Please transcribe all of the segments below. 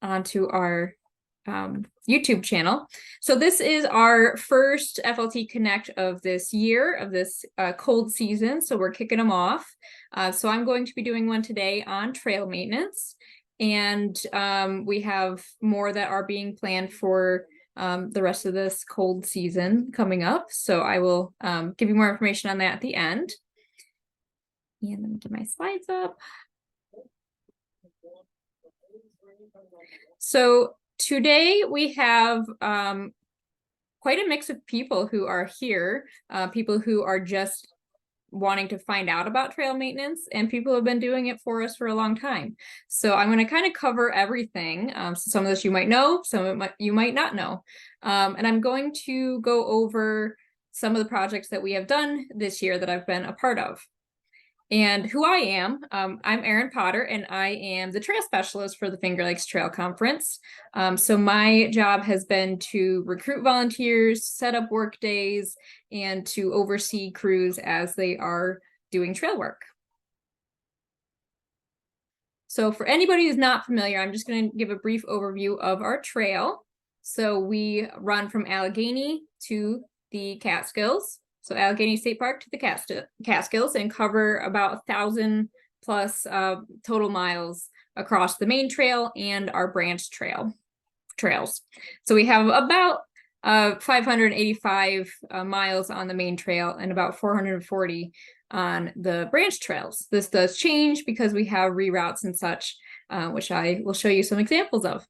onto our YouTube channel. So this is our first FLT Connect of this year, of this cold season. So we're kicking them off. So I'm going to be doing one today on trail maintenance. And we have more that are being planned for the rest of this cold season coming up. So I will give you more information on that at the end. And let me get my slides up. So today we have quite a mix of people who are here, people who are just wanting to find out about trail maintenance, and people who have been doing it for us for a long time. So I'm going to kind of cover everything. So some of this you might know, some of it you might not know. And I'm going to go over some of the projects that we have done this year that I've been a part of. And who I am, I'm Erin Potter, and I am the trail specialist for the Finger Lakes Trail Conference. So my job has been to recruit volunteers, set up work days, and to oversee crews as they are doing trail work. So for anybody who's not familiar, I'm just going to give a brief overview of our trail. So we run from Allegheny to the Catskills. So Allegheny State Park to the Catskills, and cover about 1,000 plus total miles across the main trail and our branch trails. So we have about 585 miles on the main trail and about 440 on the branch trails. This does change because we have reroutes and such, which I will show you some examples of.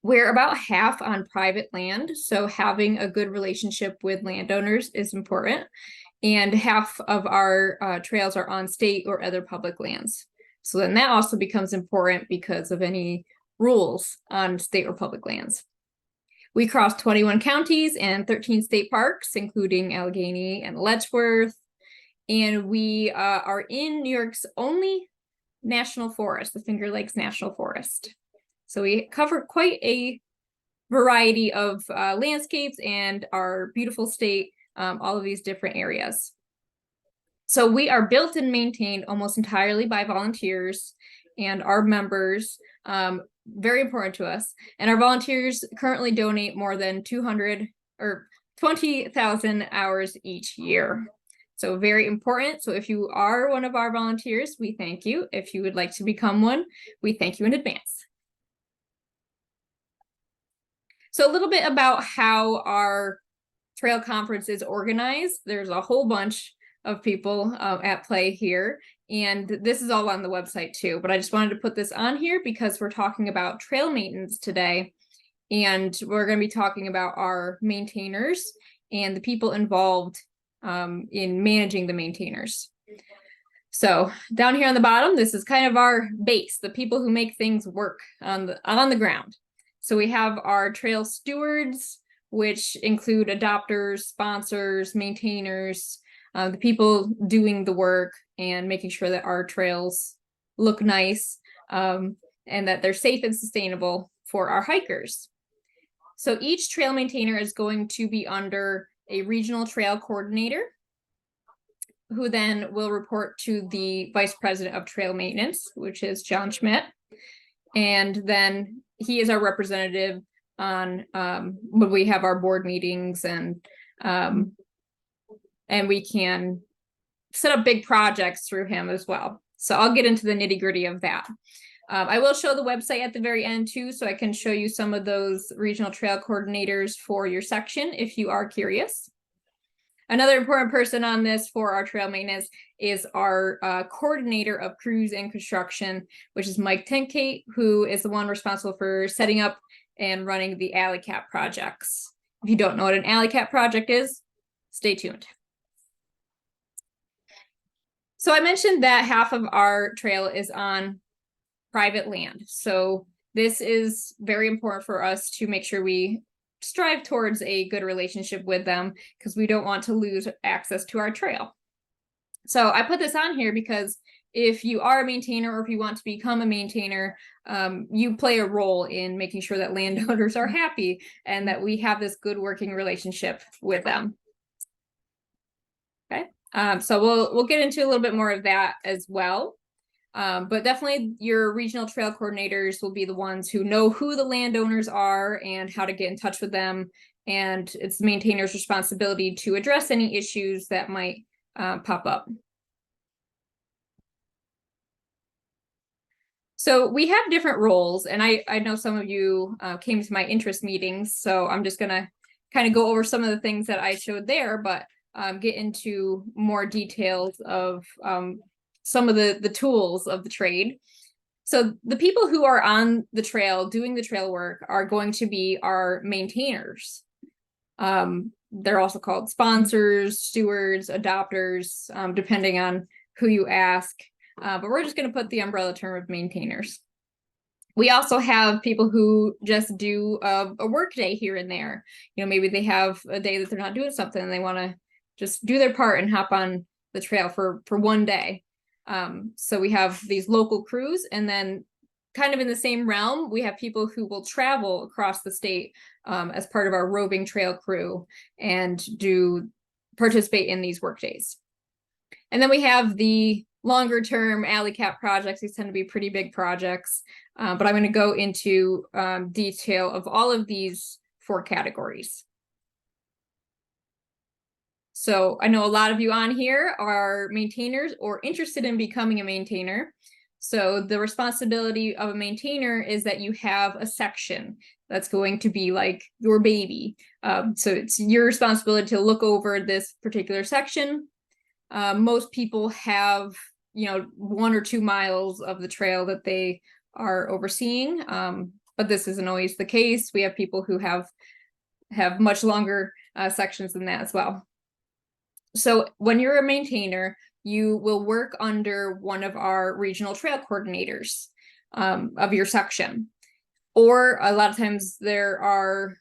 We're about half on private land, so having a good relationship with landowners is important. And half of our trails are on state or other public lands. So then that also becomes important because of any rules on state or public lands. We cross 21 counties and 13 state parks, including Allegheny and Letchworth. And we are in New York's only national forest, the Finger Lakes National Forest. So we cover quite a variety of landscapes and our beautiful state, all of these different areas. So we are built and maintained almost entirely by volunteers and our members, very important to us. And our volunteers currently donate more than 200 or 20,000 hours each year. So very important. So if you are one of our volunteers, we thank you. If you would like to become one, we thank you in advance. So a little bit about how our trail conference is organized. There's a whole bunch of people at play here, and this is all on the website too, but I just wanted to put this on here because we're talking about trail maintenance today, and we're going to be talking about our maintainers and the people involved in managing the maintainers. So down here on the bottom, this is kind of our base, the people who make things work on the ground. So we have our trail stewards, which include adopters, sponsors, maintainers, the people doing the work and making sure that our trails look nice and that they're safe and sustainable for our hikers. So each trail maintainer is going to be under a regional trail coordinator, who then will report to the vice president of trail maintenance, which is John Schmidt. And then he is our representative on when we have our board meetings, and we can set up big projects through him as well. So I'll get into the nitty-gritty of that. I will show the website at the very end too, so I can show you some of those regional trail coordinators for your section if you are curious. Another important person on this for our trail maintenance is our coordinator of crews and construction, which is Mike Tenkate, who is the one responsible for setting up and running the alley cap projects. If you don't know what an alley cap project is, stay tuned. So I mentioned that half of our trail is on private land. So this is very important for us to make sure we strive towards a good relationship with them, because we don't want to lose access to our trail. So I put this on here because if you are a maintainer, or if you want to become a maintainer, you play a role in making sure that landowners are happy and that we have this good working relationship with them. Okay, so we'll get into a little bit more of that as well. But definitely your regional trail coordinators will be the ones who know who the landowners are and how to get in touch with them. And it's the maintainer's responsibility to address any issues that might pop up. So we have different roles, and I know some of you came to my interest meetings, so I'm just gonna kind of go over some of the things that I showed there, but get into more details of some of the tools of the trade. So the people who are on the trail doing the trail work are going to be our maintainers. They're also called sponsors, stewards, adopters, depending on who you ask. But we're just going to put the umbrella term of maintainers. We also have people who just do a work day here and there. Maybe they have a day that they're not doing something and they want to just do their part and hop on the trail for one day. So we have these local crews, and then kind of in the same realm, we have people who will travel across the state as part of our roving trail crew and participate in these work days. And then we have the longer term alley cap projects. These tend to be pretty big projects, but I'm going to go into detail of all of these 4 categories. So I know a lot of you on here are maintainers or interested in becoming a maintainer. So the responsibility of a maintainer is that you have a section that's going to be like your baby. So it's your responsibility to look over this particular section. Most people have, 1 or 2 miles of the trail that they are overseeing, but this isn't always the case. We have people who have much longer sections than that as well. So when you're a maintainer, you will work under one of our regional trail coordinators of your section. Or a lot of times there are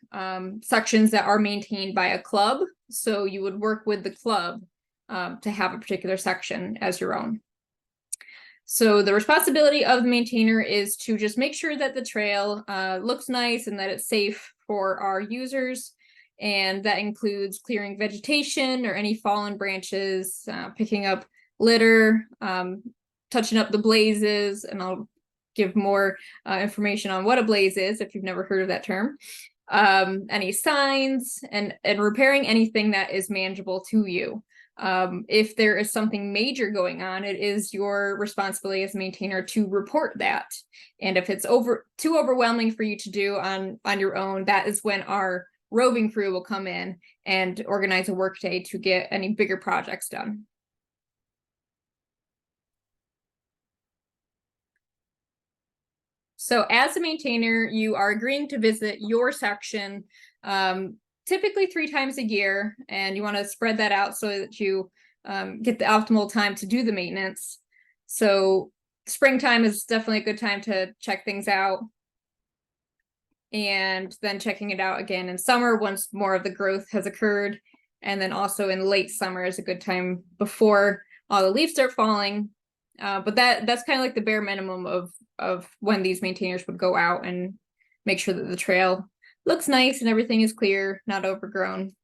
sections that are maintained by a club. So you would work with the club to have a particular section as your own. So the responsibility of the maintainer is to just make sure that the trail looks nice and that it's safe for our users. And that includes clearing vegetation or any fallen branches, picking up litter, touching up the blazes, and I'll give more information on what a blaze is if you've never heard of that term. Any signs, and repairing anything that is manageable to you. If there is something major going on, it is your responsibility as a maintainer to report that. And if it's too overwhelming for you to do on your own, that is when our roving crew will come in and organize a work day to get any bigger projects done. So as a maintainer, you are agreeing to visit your section typically 3 times a year, and you want to spread that out so that you get the optimal time to do the maintenance. So springtime is definitely a good time to check things out. And then checking it out again in summer once more of the growth has occurred. And then also in late summer is a good time before all the leaves start falling. But that's kind of like the bare minimum of when these maintainers would go out and make sure that the trail looks nice and everything is clear, not overgrown.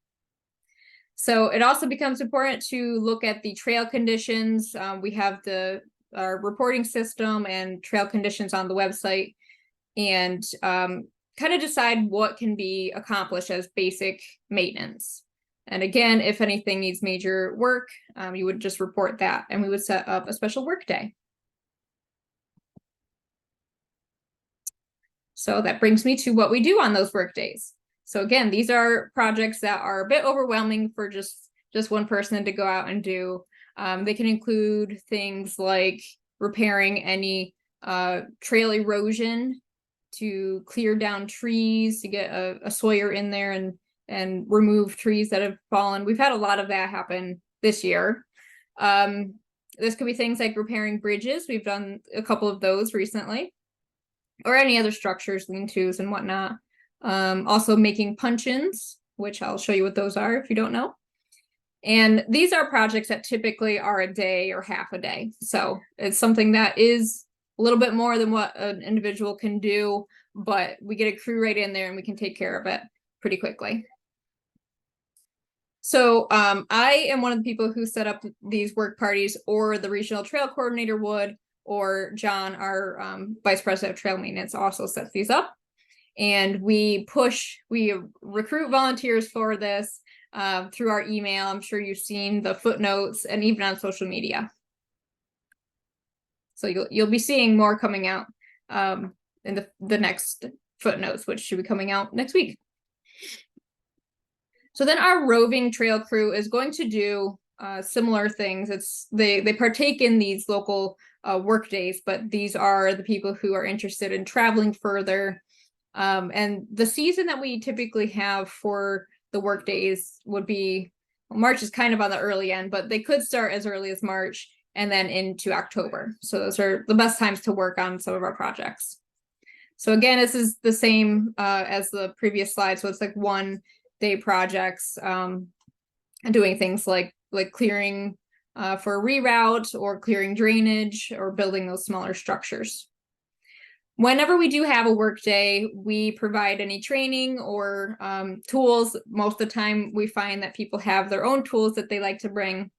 So it also becomes important to look at the trail conditions. We have our reporting system and trail conditions on the website, and kind of decide what can be accomplished as basic maintenance. And again, if anything needs major work, you would just report that, and we would set up a special work day. So that brings me to what we do on those work days. So again, these are projects that are a bit overwhelming for just one person to go out and do. They can include things like repairing any trail erosion, to clear down trees, to get a sawyer in there and remove trees that have fallen. We've had a lot of that happen this year. This could be things like repairing bridges. We've done a couple of those recently, or any other structures, lean-tos and whatnot. Also making puncheons, which I'll show you what those are if you don't know. And these are projects that typically are a day or half a day. So it's something that is a little bit more than what an individual can do, but we get a crew right in there and we can take care of it pretty quickly. So I am one of the people who set up these work parties, or the regional trail coordinator would, or John, our vice president of trail maintenance, also sets these up. And we recruit volunteers for this through our email. I'm sure you've seen the footnotes and even on social media. So you'll be seeing more coming out in the next footnotes, which should be coming out next week. So then our roving trail crew is going to do similar things. They partake in these local work days, but these are the people who are interested in traveling further. And the season that we typically have for the work days would be, March is kind of on the early end, but they could start as early as March and then into October. So those are the best times to work on some of our projects. So again, this is the same as the previous slide. So it's like 1-day projects, and doing things like clearing for a reroute or clearing drainage or building those smaller structures. Whenever we do have a work day, we provide any training or tools. Most of the time, we find that people have their own tools that they like to bring.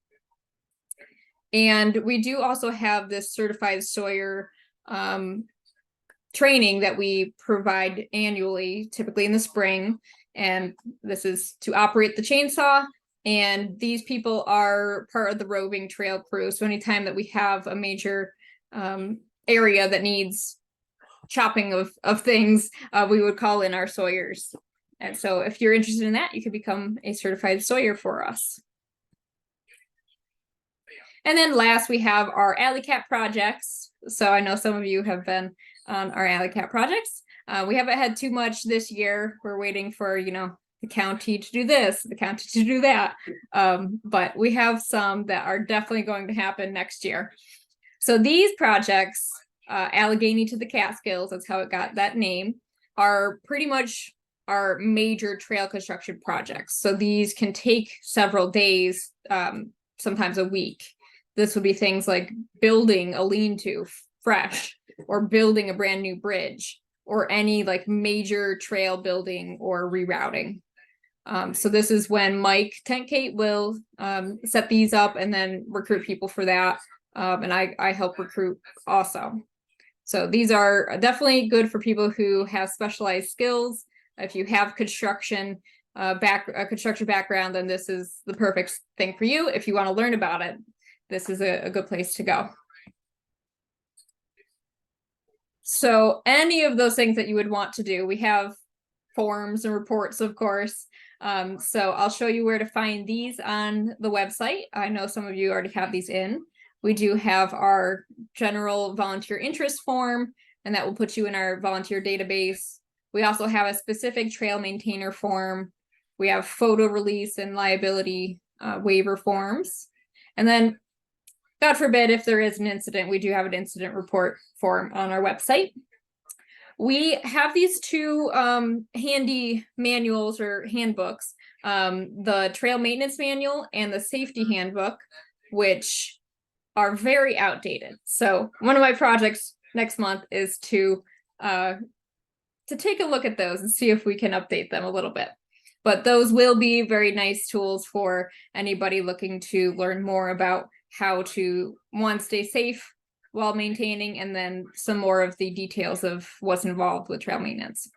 And we do also have this certified Sawyer training that we provide annually, typically in the spring. And this is to operate the chainsaw. And these people are part of the roving trail crew. So anytime that we have a major area that needs chopping of things, we would call in our sawyers. And so if you're interested in that, you could become a certified sawyer for us. And then last, we have our alley cat projects. So I know some of you have been on our alley cat projects. We haven't had too much this year. We're waiting for, the county to do this, the county to do that. But we have some that are definitely going to happen next year. So these projects, Allegheny to the Catskills, that's how it got that name, are pretty much our major trail construction projects. So these can take several days, sometimes a week. This would be things like building a lean-to fresh, or building a brand new bridge, or any like major trail building or rerouting. So this is when Mike Tenkate will set these up and then recruit people for that. And I help recruit also. So these are definitely good for people who have specialized skills. If you have construction background, then this is the perfect thing for you. If you want to learn about it, this is a good place to go. So any of those things that you would want to do, we have forms and reports, of course. So I'll show you where to find these on the website. I know some of you already have these in. We do have our general volunteer interest form, and that will put you in our volunteer database. We also have a specific trail maintainer form. We have photo release and liability waiver forms. And then, God forbid, if there is an incident, we do have an incident report form on our website. We have these two handy manuals or handbooks, the trail maintenance manual and the safety handbook, which are very outdated. So one of my projects next month is to take a look at those and see if we can update them a little bit. But those will be very nice tools for anybody looking to learn more about how to, one, stay safe while maintaining, and then some more of the details of what's involved with trail maintenance.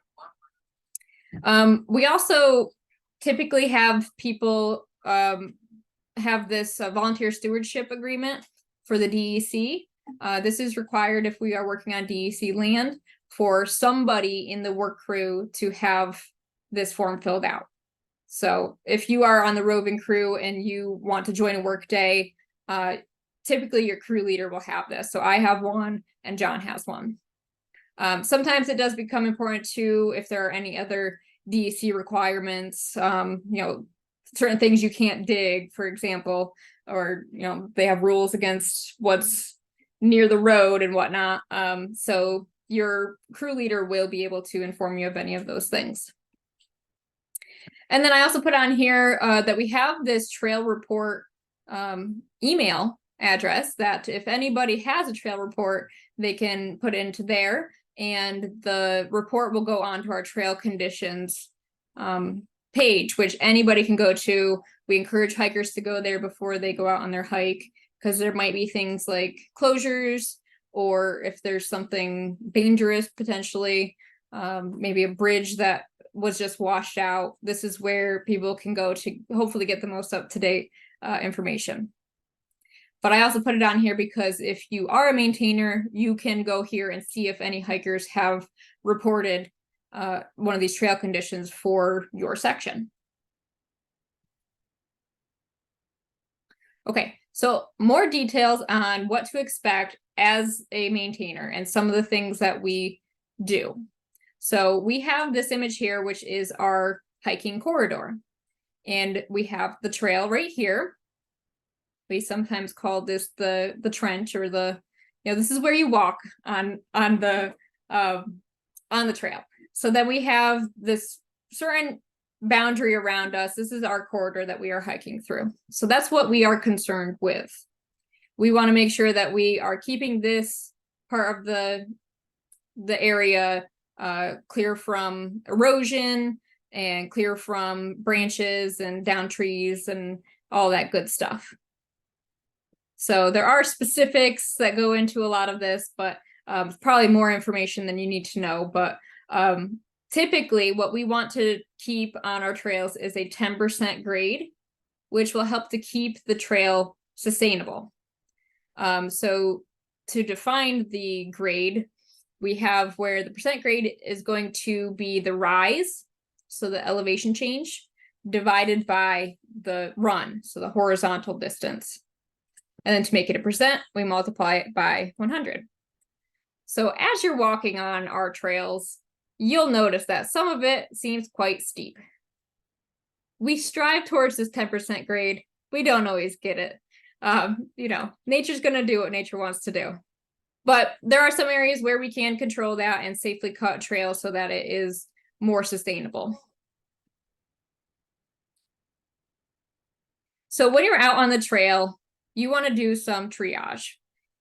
We also typically have people have this volunteer stewardship agreement for the DEC. This is required if we are working on DEC land for somebody in the work crew to have this form filled out. So if you are on the roving crew and you want to join a work day, typically your crew leader will have this. So I have one and John has one. Sometimes it does become important too if there are any other DEC requirements, certain things you can't dig, for example, or they have rules against what's near the road and whatnot. So your crew leader will be able to inform you of any of those things. And then I also put on here that we have this trail report email address that if anybody has a trail report, they can put into there, and the report will go on to our trail conditions page, which anybody can go to. We encourage hikers to go there before they go out on their hike, because there might be things like closures or if there's something dangerous potentially, maybe a bridge that was just washed out. This is where people can go to hopefully get the most up-to-date information. But I also put it on here because if you are a maintainer, you can go here and see if any hikers have reported one of these trail conditions for your section. Okay, so more details on what to expect as a maintainer and some of the things that we do. So we have this image here, which is our hiking corridor. And we have the trail right here. We sometimes call this the trench, or this is where you walk on the trail. So then we have this certain boundary around us. This is our corridor that we are hiking through. So that's what we are concerned with. We want to make sure that we are keeping this part of the area clear from erosion and clear from branches and down trees and all that good stuff. So there are specifics that go into a lot of this, but probably more information than you need to know. But typically what we want to keep on our trails is a 10% grade, which will help to keep the trail sustainable. So to define the grade, we have where the percent grade is going to be the rise, so the elevation change, divided by the run, so the horizontal distance. And then to make it a percent, we multiply it by 100. So as you're walking on our trails, you'll notice that some of it seems quite steep. We strive towards this 10% grade. We don't always get it. Nature's going to do what nature wants to do. But there are some areas where we can control that and safely cut trails so that it is more sustainable. So when you're out on the trail, you want to do some triage.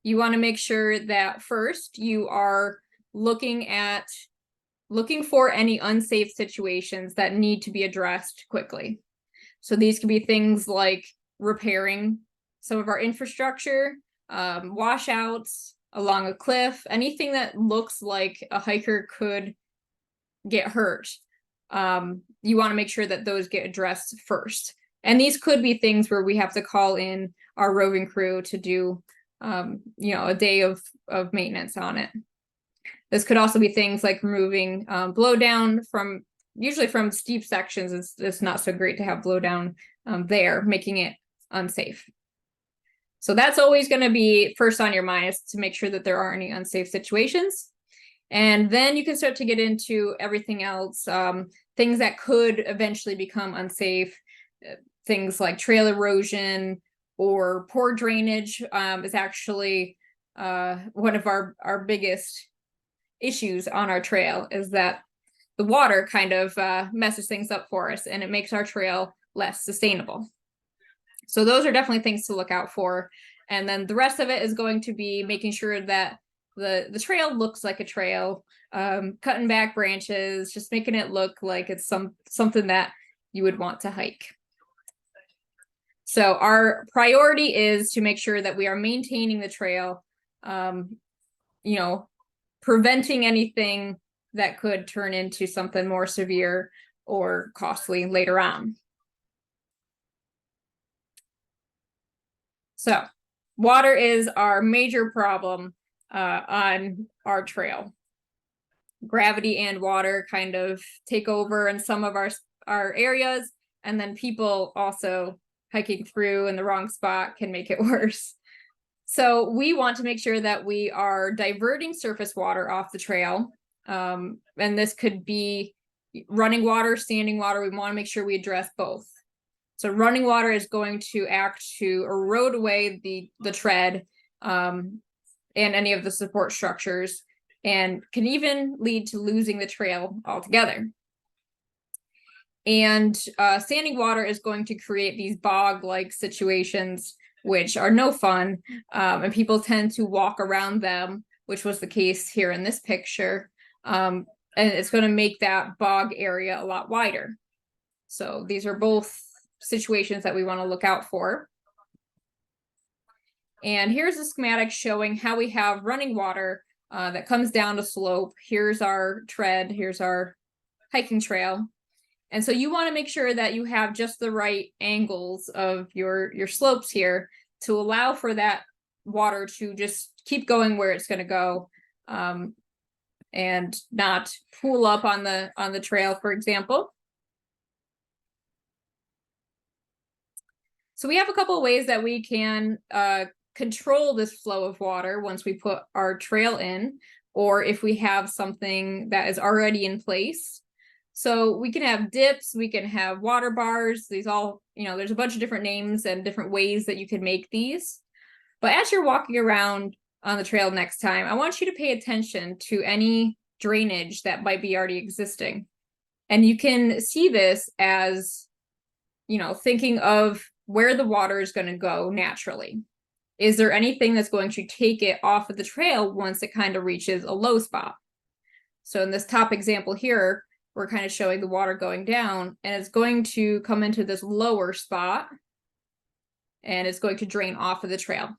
You want to make sure that first you are looking for any unsafe situations that need to be addressed quickly. So these could be things like repairing some of our infrastructure, washouts along a cliff, anything that looks like a hiker could get hurt. You want to make sure that those get addressed first. And these could be things where we have to call in our roving crew to do, a day of maintenance on it. This could also be things like removing blowdown usually from steep sections. It's not so great to have blowdown there, making it unsafe. So that's always going to be first on your mind, is to make sure that there aren't any unsafe situations. And then you can start to get into everything else, things that could eventually become unsafe. Things like trail erosion or poor drainage is actually one of our biggest issues on our trail, is that the water kind of messes things up for us and it makes our trail less sustainable. So those are definitely things to look out for. And then the rest of it is going to be making sure that the trail looks like a trail, cutting back branches, just making it look like it's something that you would want to hike. So our priority is to make sure that we are maintaining the trail, preventing anything that could turn into something more severe or costly later on. So water is our major problem on our trail. Gravity and water kind of take over in some of our areas, and then people also hiking through in the wrong spot can make it worse. So we want to make sure that we are diverting surface water off the trail. And this could be running water, standing water. We want to make sure we address both. So running water is going to act to erode away the tread and any of the support structures, and can even lead to losing the trail altogether. And standing water is going to create these bog-like situations, which are no fun, and people tend to walk around them, which was the case here in this picture, and it's going to make that bog area a lot wider. So these are both situations that we want to look out for. And here's a schematic showing how we have running water that comes down a slope. Here's our tread, here's our hiking trail. And so you want to make sure that you have just the right angles of your slopes here to allow for that water to just keep going where it's going to go, and not pool up on the trail, for example. So we have a couple of ways that we can control this flow of water once we put our trail in, or if we have something that is already in place. So we can have dips, we can have water bars, these all, there's a bunch of different names and different ways that you can make these. But as you're walking around on the trail next time, I want you to pay attention to any drainage that might be already existing. And you can see this as, thinking of where the water is going to go naturally. Is there anything that's going to take it off of the trail once it kind of reaches a low spot? So in this top example here, we're kind of showing the water going down, and it's going to come into this lower spot, and it's going to drain off of the trail.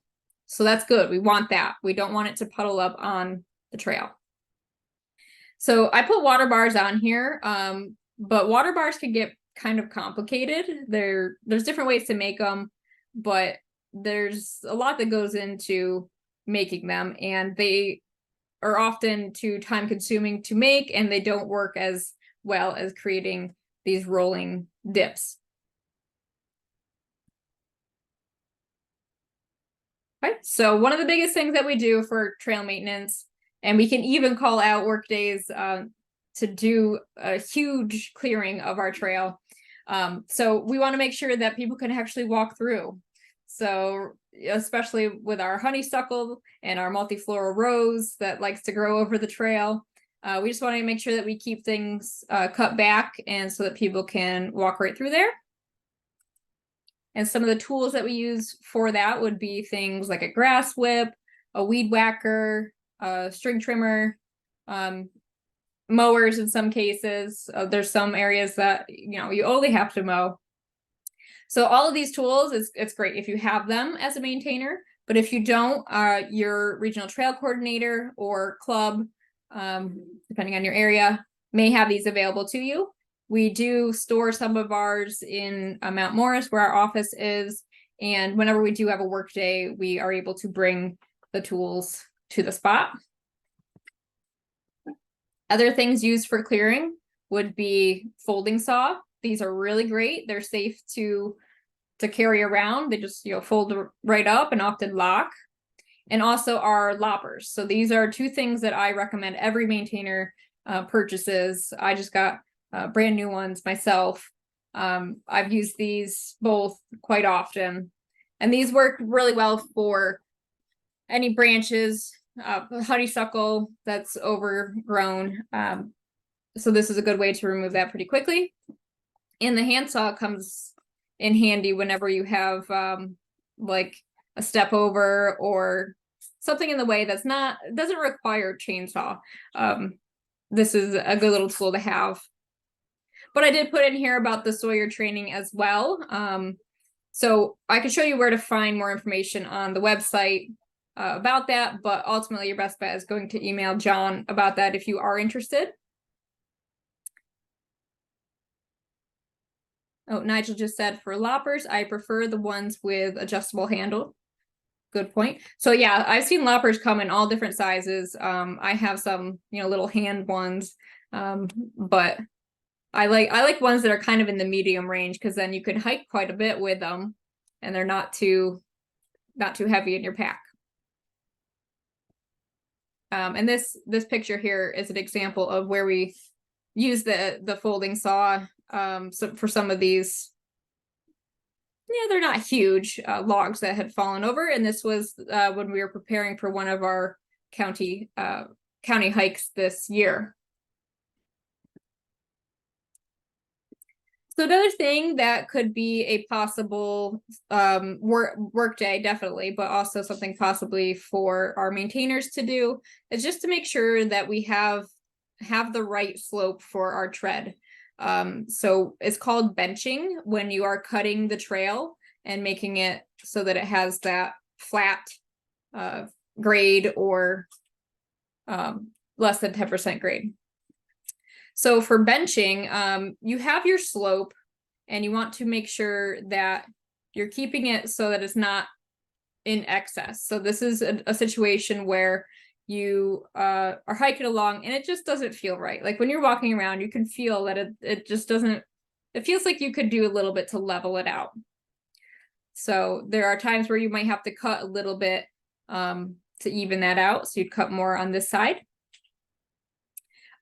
So that's good. We want that. We don't want it to puddle up on the trail. So I put water bars on here, but water bars can get kind of complicated. There's different ways to make them, but there's a lot that goes into making them, and they are often too time consuming to make, and they don't work as well as creating these rolling dips. Okay, so one of the biggest things that we do for trail maintenance, and we can even call out work days to do a huge clearing of our trail. So we want to make sure that people can actually walk through. So especially with our honeysuckle and our multifloral rose that likes to grow over the trail, we just want to make sure that we keep things cut back, and so that people can walk right through there. And some of the tools that we use for that would be things like a grass whip, a weed whacker, a string trimmer, mowers in some cases. There's some areas that, you only have to mow. So all of these tools, it's great if you have them as a maintainer, but if you don't, your regional trail coordinator or club, depending on your area, may have these available to you. We do store some of ours in Mount Morris, where our office is, and whenever we do have a work day, we are able to bring the tools to the spot. Other things used for clearing would be folding saw. These are really great. They're safe to carry around. They just fold right up and often lock. And also our loppers. So these are two things that I recommend every maintainer purchases. I just got brand new ones myself. I've used these both quite often, and these work really well for any branches, honeysuckle that's overgrown. So this is a good way to remove that pretty quickly. And the handsaw comes in handy whenever you have like a step over or something in the way that's doesn't require chainsaw. This is a good little tool to have. But I did put in here about the Sawyer training as well. So I can show you where to find more information on the website about that, but ultimately your best bet is going to email John about that if you are interested. Oh, Nigel just said for loppers, I prefer the ones with adjustable handle. Good point. So yeah, I've seen loppers come in all different sizes. I have some, little hand ones, but I like ones that are kind of in the medium range, because then you can hike quite a bit with them, and they're not too heavy in your pack. And this picture here is an example of where we use the folding saw. So for some of these, they're not huge logs that had fallen over, and this was when we were preparing for one of our county hikes this year. So another thing that could be a possible work day, definitely, but also something possibly for our maintainers to do, is just to make sure that we have the right slope for our tread. So it's called benching when you are cutting the trail and making it so that it has that flat grade or less than 10% grade. So for benching, you have your slope and you want to make sure that you're keeping it so that it's not in excess. So this is a situation where you are hiking along and it just doesn't feel right. Like when you're walking around, you can feel that it just doesn't, it feels like you could do a little bit to level it out. So there are times where you might have to cut a little bit to even that out. So you'd cut more on this side.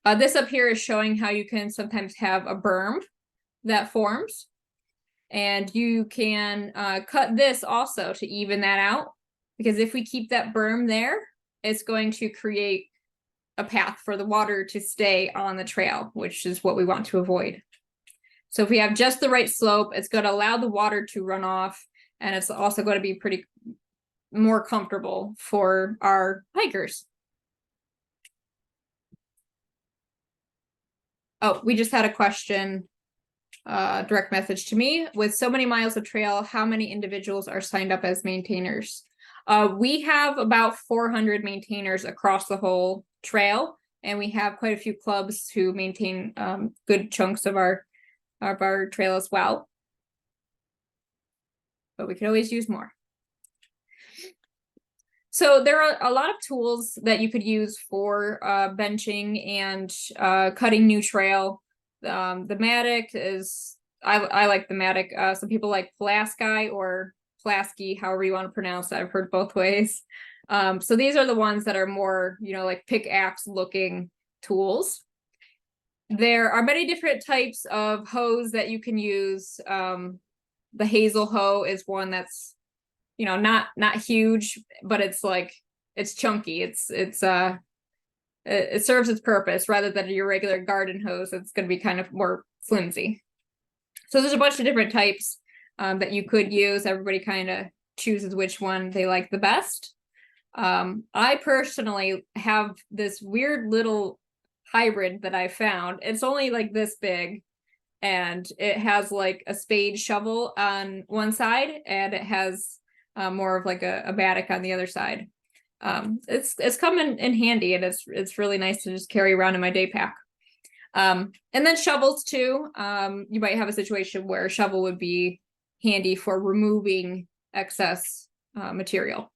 This up here is showing how you can sometimes have a berm that forms. And you can cut this also to even that out. Because if we keep that berm there, it's going to create a path for the water to stay on the trail, which is what we want to avoid. So if we have just the right slope, it's going to allow the water to run off. And it's also going to be pretty more comfortable for our hikers. Oh, we just had a question, direct message to me. With so many miles of trail, how many individuals are signed up as maintainers? We have about 400 maintainers across the whole trail, and we have quite a few clubs who maintain good chunks of our trail as well. But we could always use more. So there are a lot of tools that you could use for benching and cutting new trail. The Matic is, I like the Matic. Some people like Plasky or Plasky, however you want to pronounce it. I've heard both ways. So these are the ones that are more, like pickaxe looking tools. There are many different types of hoes that you can use. The hazel hoe is one that's, not huge, but it's chunky. It serves its purpose rather than your regular garden hose. It's going to be kind of more flimsy. So there's a bunch of different types that you could use. Everybody kind of chooses which one they like the best. I personally have this weird little hybrid that I found. It's only like this big, and it has like a spade shovel on one side, and it has more of like a Matic on the other side. It's come in handy, and it's really nice to just carry around in my day pack. And then shovels too. You might have a situation where a shovel would be handy for removing excess material.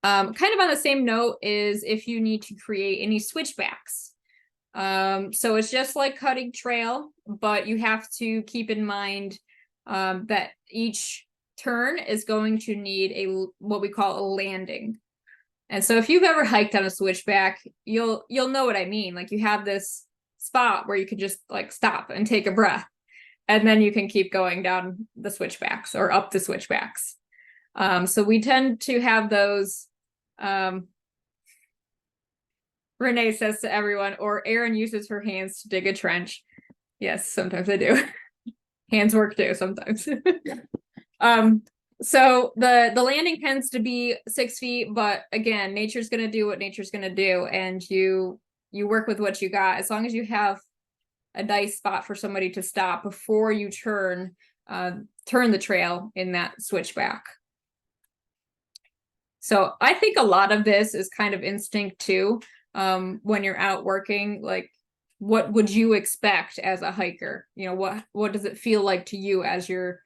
Kind of on the same note is if you need to create any switchbacks. So it's just like cutting trail, but you have to keep in mind that each turn is going to need what we call a landing. And so if you've ever hiked on a switchback, you'll know what I mean. Like you have this spot where you can just like stop and take a breath, and then you can keep going down the switchbacks or up the switchbacks. So we tend to have those. Renee says to everyone, or Erin uses her hands to dig a trench. Yes, sometimes I do. Hands work too sometimes. So the landing tends to be 6 feet, but again, nature's gonna do what nature's gonna do, and you work with what you got. As long as you have a nice spot for somebody to stop before you turn the trail in that switchback. So I think a lot of this is kind of instinct too. When you're out working, like what would you expect as a hiker? What does it feel like to you as you're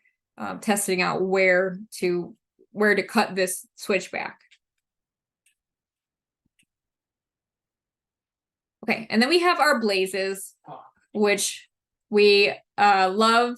testing out where to cut this switchback? Okay, and then we have our blazes, which we love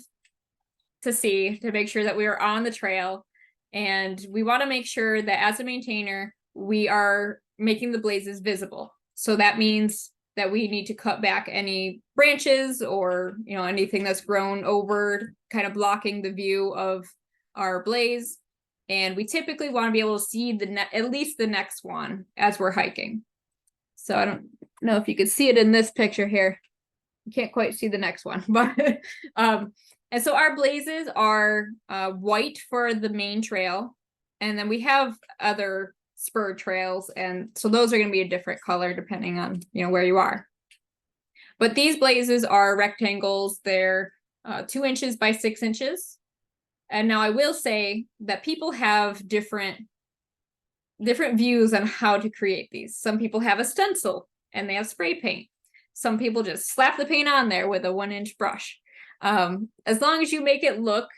to see to make sure that we are on the trail. And we want to make sure that as a maintainer, we are making the blazes visible. So that means that we need to cut back any branches or, anything that's grown over, kind of blocking the view of our blaze. And we typically want to be able to see at least the next one as we're hiking. So I don't know if you could see it in this picture here. You can't quite see the next one, but and so our blazes are white for the main trail, and then we have other spur trails, and so those are going to be a different color depending on where you are. But these blazes are rectangles. They're 2 inches by 6 inches, And now I will say that people have different views on how to create these. Some people have a stencil and they have spray paint. Some people just slap the paint on there with a 1-inch brush. As long as you make it look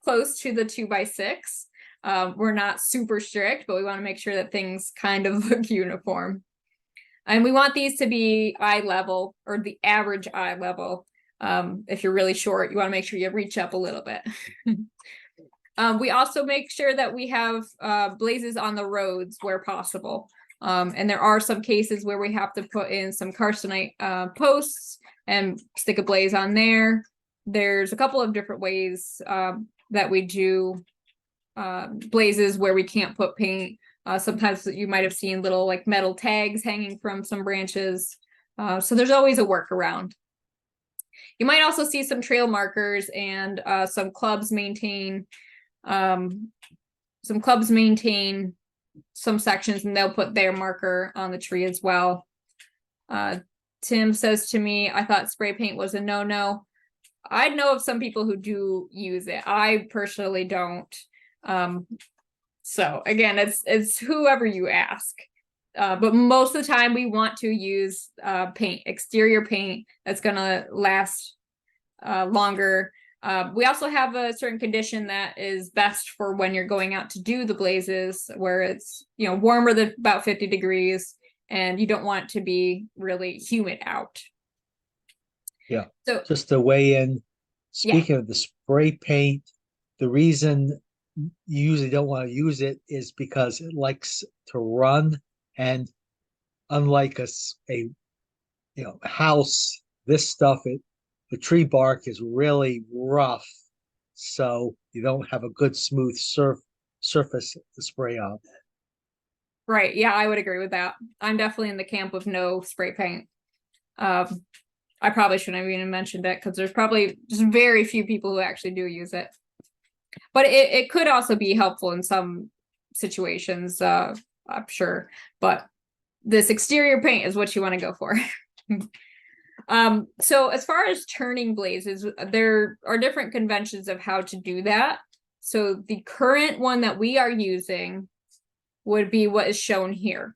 close to the 2x6, we're not super strict, but we want to make sure that things kind of look uniform. And we want these to be eye level, or the average eye level. If you're really short, you want to make sure you reach up a little bit. We also make sure that we have blazes on the roads where possible. And there are some cases where we have to put in some carcinite posts and stick a blaze on there. There's a couple of different ways that we do blazes where we can't put paint. Sometimes you might have seen little like metal tags hanging from some branches. So there's always a workaround. You might also see some trail markers, and some clubs maintain some sections, and they'll put their marker on the tree as well. Tim says to me, I thought spray paint was a no-no. I know of some people who do use it. I personally don't. So again, it's whoever you ask. But most of the time we want to use paint, exterior paint that's gonna last longer. We also have a certain condition that is best for when you're going out to do the blazes, where it's, you know, warmer than about 50 degrees and you don't want it to be really humid out. Yeah. So just to weigh in, speaking of the spray paint, the reason you usually don't want to use it is because it likes to run, and unlike a house, this stuff, the tree bark is really rough, so you don't have a good smooth surface to spray on. right, yeah, I would agree with that. I'm definitely in the camp of no spray paint. I probably shouldn't have even mentioned it because there's probably just very few people who actually do use it. But it could also be helpful in some situations, I'm sure. But this exterior paint is what you want to go for. So as far as turning blazes, there are different conventions of how to do that. So the current one that we are using would be what is shown here.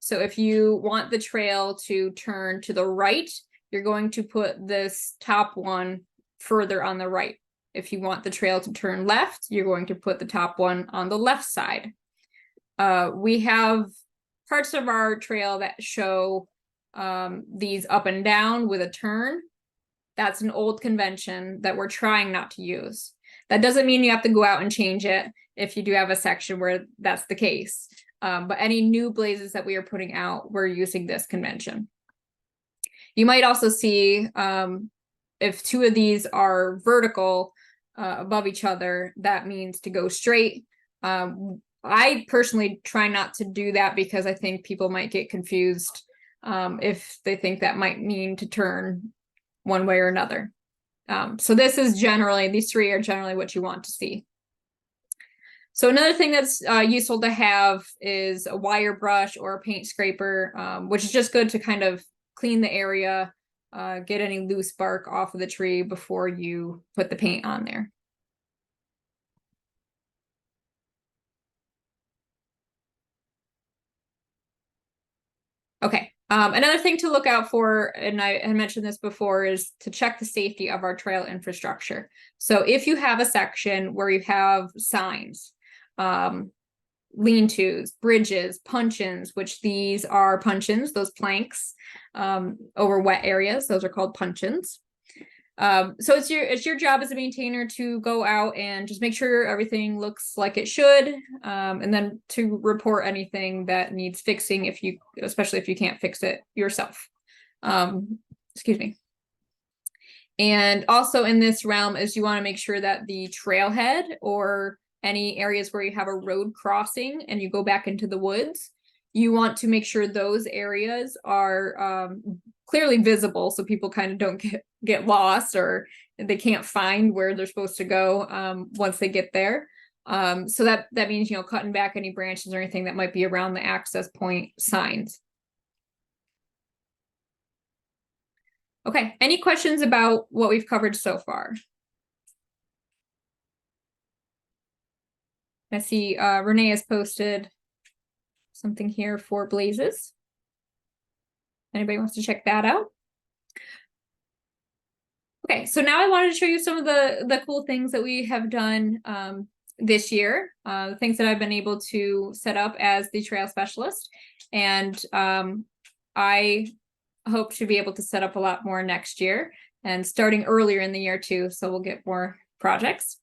So if you want the trail to turn to the right, you're going to put this top one further on the right. If you want the trail to turn left, you're going to put the top one on the left side. We have parts of our trail that show these up and down with a turn. That's an old convention that we're trying not to use. That doesn't mean you have to go out and change it if you do have a section where that's the case. But any new blazes that we are putting out, we're using this convention. You might also see if two of these are vertical above each other, that means to go straight. I personally try not to do that because I think people might get confused if they think that might mean to turn one way or another. So this is generally, these three are generally what you want to see. So another thing that's useful to have is a wire brush or a paint scraper, which is just good to kind of clean the area, get any loose bark off of the tree before you put the paint on there. Okay, another thing to look out for, and I mentioned this before, is to check the safety of our trail infrastructure. So if you have a section where you have signs, lean-tos, bridges, puncheons, which these are puncheons, those planks over wet areas, those are called puncheons. So it's your job as a maintainer to go out and just make sure everything looks like it should, and then to report anything that needs fixing especially if you can't fix it yourself. Excuse me. And also in this realm is you want to make sure that the trailhead or any areas where you have a road crossing and you go back into the woods, you want to make sure those areas are clearly visible so people kind of don't get lost or they can't find where they're supposed to go once they get there. So that means, cutting back any branches or anything that might be around the access point signs. Okay, any questions about what we've covered so far? I see Renee has posted something here for Blazes. Anybody wants to check that out? Okay, so now I wanted to show you some of the cool things that we have done this year, the things that I've been able to set up as the trail specialist. And I hope to be able to set up a lot more next year and starting earlier in the year too, so we'll get more projects.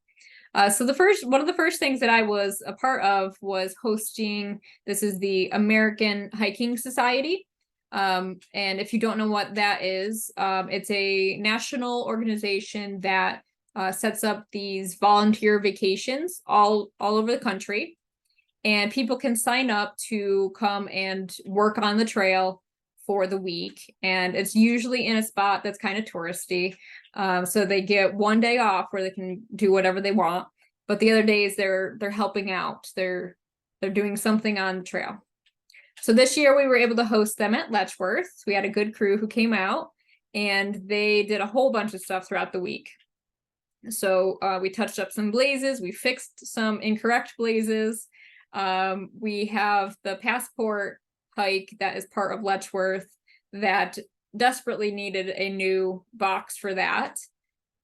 So one of the first things that I was a part of was hosting, this is the American Hiking Society. And if you don't know what that is, it's a national organization that sets up these volunteer vacations all over the country. And people can sign up to come and work on the trail for the week. And it's usually in a spot that's kind of touristy. So they get one day off where they can do whatever they want. But the other days they're helping out. They're doing something on the trail. So this year we were able to host them at Letchworth. We had a good crew who came out and they did a whole bunch of stuff throughout the week. So we touched up some blazes, we fixed some incorrect blazes. We have the passport hike that is part of Letchworth that desperately needed a new box for that.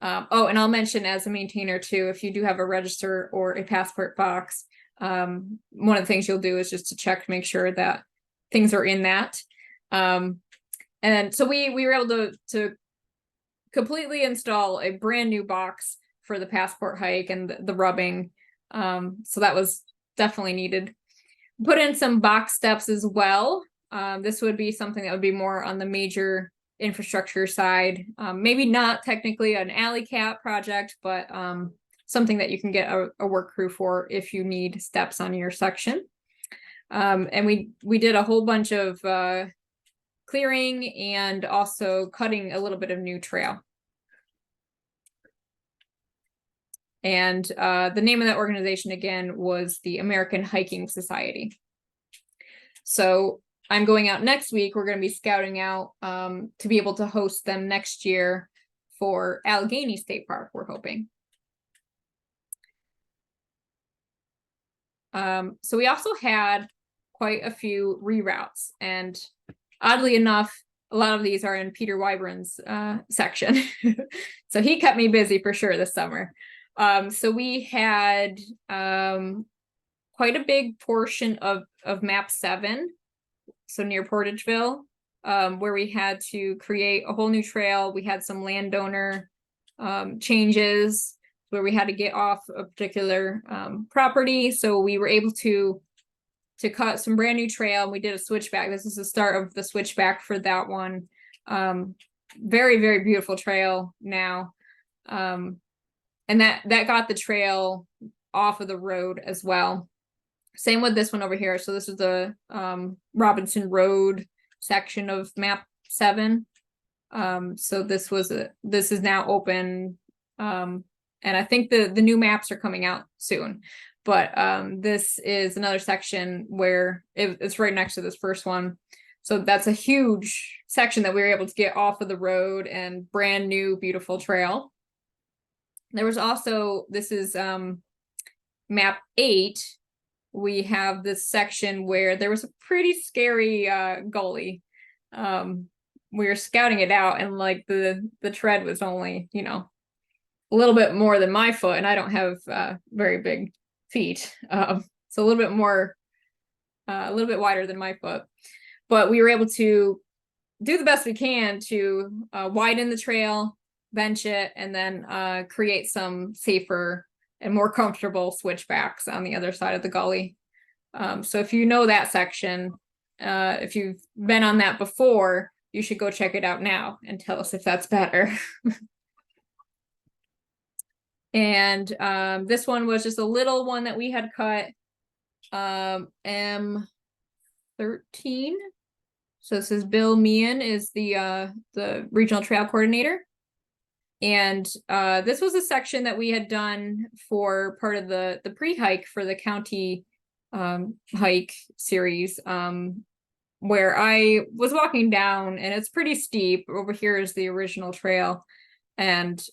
Oh, and I'll mention as a maintainer too, if you do have a register or a passport box, one of the things you'll do is just to check to make sure that things are in that. And so we were able to completely install a brand new box for the passport hike and the rubbing. So that was definitely needed. Put in some box steps as well. This would be something that would be more on the major infrastructure side. Maybe not technically an alley cat project, but something that you can get a work crew for if you need steps on your section. And we did a whole bunch of clearing and also cutting a little bit of new trail. And the name of that organization again was the American Hiking Society. So I'm going out next week. We're going to be scouting out to be able to host them next year for Allegheny State Park, we're hoping. So we also had quite a few reroutes, and oddly enough, a lot of these are in Peter Wyburn's section. So he kept me busy for sure this summer. So we had quite a big portion of map 7, so near Portageville, where we had to create a whole new trail. We had some landowner changes where we had to get off a particular property. So we were able to cut some brand new trail. We did a switchback. This is the start of the switchback for that one. Very, very beautiful trail now. And that got the trail off of the road as well. Same with this one over here. So this is the Robinson Road section of map 7. So this is now open. And I think the new maps are coming out soon. But this is another section where it's right next to this first one. So that's a huge section that we were able to get off of the road and brand new, beautiful trail. There was also, this is map 8. We have this section where there was a pretty scary gully. We were scouting it out and like the tread was only, a little bit more than my foot, and I don't have very big feet. So a little bit more, a little bit wider than my foot. But we were able to do the best we can to widen the trail, bench it, and then create some safer and more comfortable switchbacks on the other side of the gully. So if you know that section, if you've been on that before, you should go check it out now and tell us if that's better. And this one was just a little one that we had cut, M13. So this is Bill Meehan is the regional trail coordinator. And this was a section that we had done for part of the pre-hike for the county hike series, where I was walking down, and it's pretty steep. Over here is the original trail, and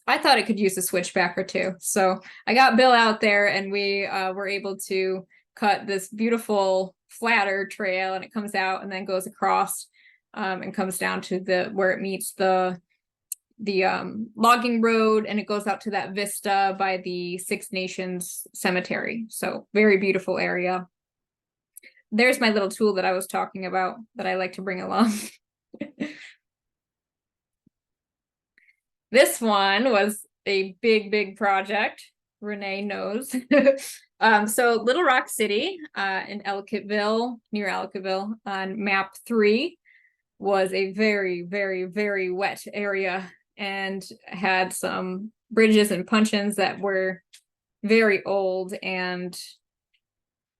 I thought it could use a switchback or two. So I got Bill out there and we were able to cut this beautiful flatter trail, and it comes out and then goes across and comes down to the where it meets the logging road, and it goes out to that vista by the Six Nations Cemetery. So very beautiful area. There's my little tool that I was talking about that I like to bring along. This one was a big project. Renee knows. So Little Rock City in Ellicottville, near Ellicottville on map 3 was a very wet area and had some bridges and puncheons that were very old and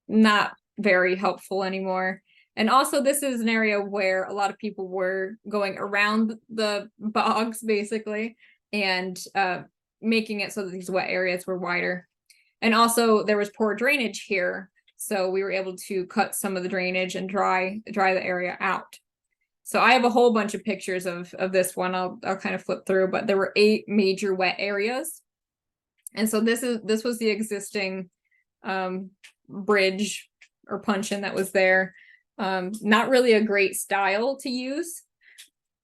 not very helpful anymore. And also this is an area where a lot of people were going around the bogs basically and making it so that these wet areas were wider. And also there was poor drainage here. So we were able to cut some of the drainage and dry the area out. So I have a whole bunch of pictures of this one. I'll kind of flip through, but there were 8 major wet areas. And so this was the existing bridge or puncheon that was there. Not really a great style to use.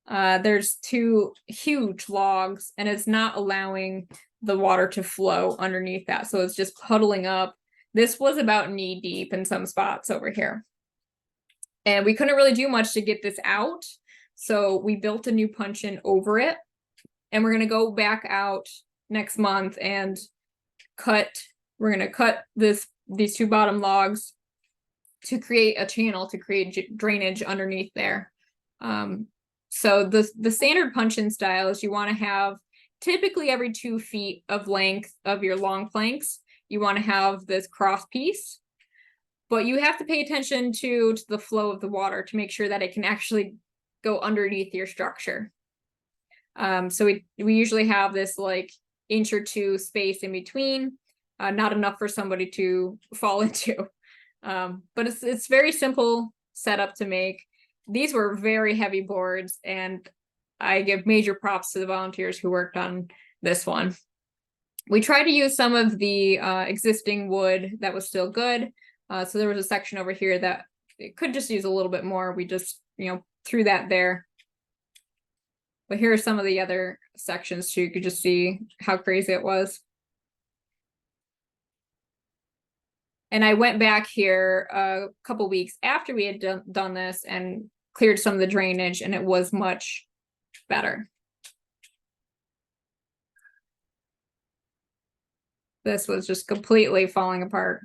There's 2 huge logs and it's not allowing the water to flow underneath that. So it's just puddling up. This was about knee deep in some spots over here. And we couldn't really do much to get this out. So we built a new puncheon over it. And we're going to go back out next month and we're going to cut these 2 bottom logs to create a channel to create drainage underneath there. So the standard puncheon style is you want to have typically every 2 feet of length of your long planks, you want to have this cross piece. But you have to pay attention to the flow of the water to make sure that it can actually go underneath your structure. So we usually have this like inch or 2 space in between, not enough for somebody to fall into. But it's very simple setup to make. These were very heavy boards, and I give major props to the volunteers who worked on this one. We tried to use some of the existing wood that was still good. So there was a section over here that it could just use a little bit more. We just, threw that there. But here are some of the other sections too. You could just see how crazy it was. And I went back here a couple weeks after we had done this and cleared some of the drainage, and it was much better. This was just completely falling apart.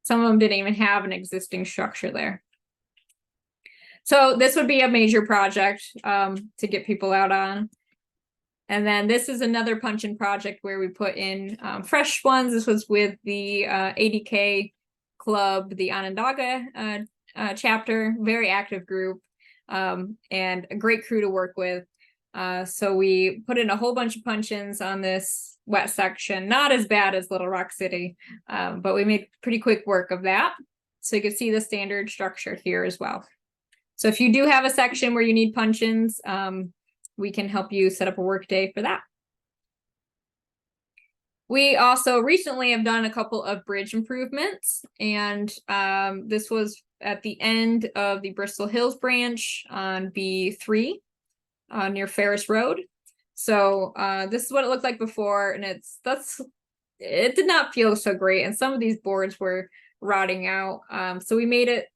Some of them didn't even have an existing structure there. So this would be a major project to get people out on. And then this is another puncheon project where we put in fresh ones. This was with the ADK club, the Onondaga chapter, very active group, and a great crew to work with. So we put in a whole bunch of puncheons on this wet section, not as bad as Little Rock City, but we made pretty quick work of that. So you can see the standard structure here as well. So if you do have a section where you need puncheons, we can help you set up a work day for that. We also recently have done a couple of bridge improvements, and this was at the end of the Bristol Hills branch on B3 near Ferris Road. So this is what it looked like before, and it did not feel so great, and some of these boards were rotting out. So we made it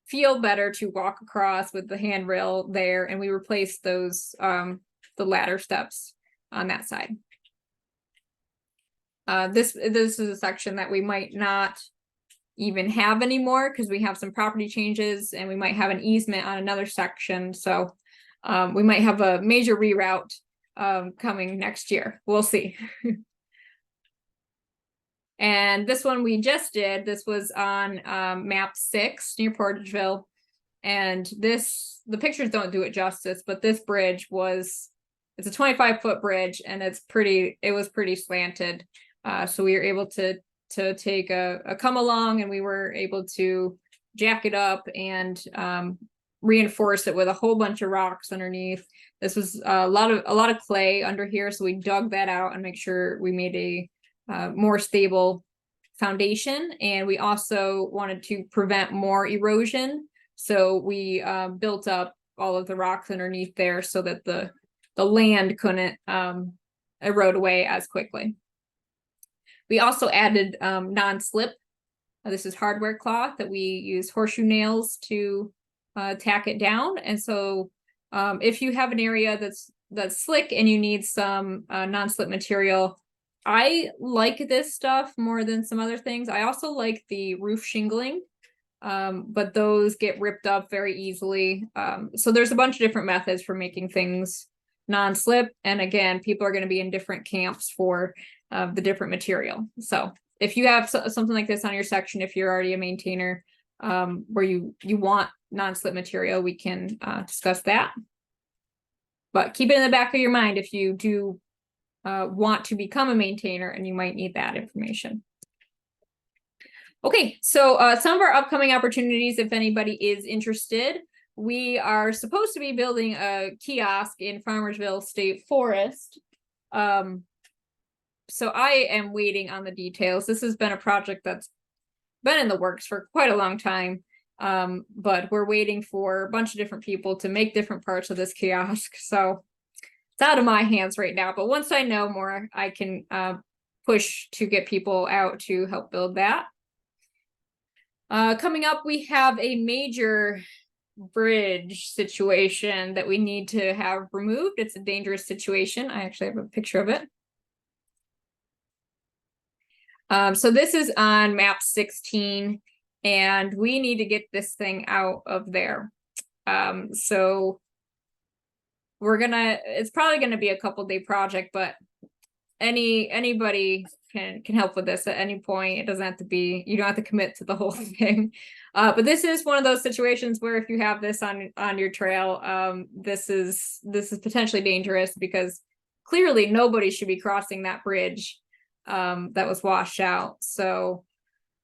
feel better to walk across with the handrail there, and we replaced those the ladder steps on that side. This is a section that we might not even have anymore because we have some property changes and we might have an easement on another section. So we might have a major reroute coming next year. We'll see. And this one we just did, this was on map 6 near Portageville. And the pictures don't do it justice, but this bridge it's a 25-foot bridge, and it was pretty slanted. So we were able to take a come along, and we were able to jack it up and reinforce it with a whole bunch of rocks underneath. This was a lot of clay under here, so we dug that out and make sure we made a more stable foundation. And we also wanted to prevent more erosion, so we built up all of the rocks underneath there so that the land couldn't erode away as quickly. We also added non-slip. This is hardware cloth that we use horseshoe nails to tack it down. And so if you have an area that's slick and you need some non-slip material, I like this stuff more than some other things. I also like the roof shingling, but those get ripped up very easily. So there's a bunch of different methods for making things non-slip. And again, people are going to be in different camps for the different material. So if you have something like this on your section, if you're already a maintainer where you want non-slip material, we can discuss that. But keep it in the back of your mind if you do want to become a maintainer, and you might need that information. Okay, so some of our upcoming opportunities, if anybody is interested, we are supposed to be building a kiosk in Farmersville State Forest. So I am waiting on the details. This has been a project that's been in the works for quite a long time, but we're waiting for a bunch of different people to make different parts of this kiosk. So it's out of my hands right now, but once I know more, I can push to get people out to help build that. Coming up, we have a major bridge situation that we need to have removed. It's a dangerous situation. I actually have a picture of it. So this is on map 16, and we need to get this thing out of there. So it's probably gonna be a couple-day project, but anybody can help with this at any point. It doesn't have to be, you don't have to commit to the whole thing. But this is one of those situations where if you have this on your trail, this is potentially dangerous, because clearly nobody should be crossing that bridge that was washed out. So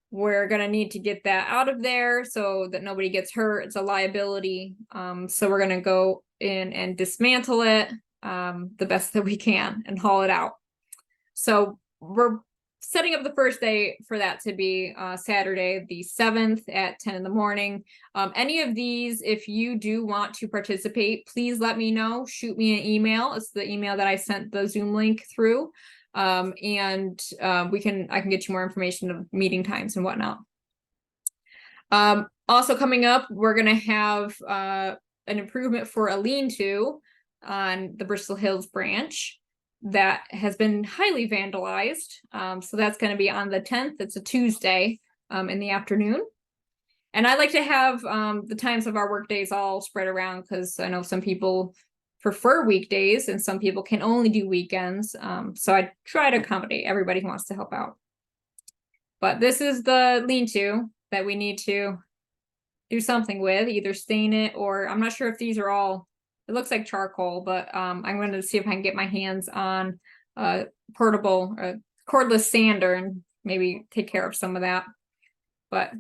we're gonna need to get that out of there so that nobody gets hurt. It's a liability. So we're gonna go in and dismantle it the best that we can and haul it out. So we're setting up the first day for that to be Saturday, the 7th at 10 in the morning. Any of these, if you do want to participate, please let me know. Shoot me an email. It's the email that I sent the Zoom link through. I can get you more information of meeting times and whatnot. Also coming up, we're going to have an improvement for a lean-to on the Bristol Hills branch that has been highly vandalized. So that's going to be on the 10th. It's a Tuesday in the afternoon. And I like to have the times of our work days all spread around, because I know some people prefer weekdays and some people can only do weekends. So I try to accommodate everybody who wants to help out. But this is the lean-to that we need to do something with, either stain it, or I'm not sure if these are all, it looks like charcoal, but I'm going to see if I can get my hands on a portable cordless sander and maybe take care of some of that. But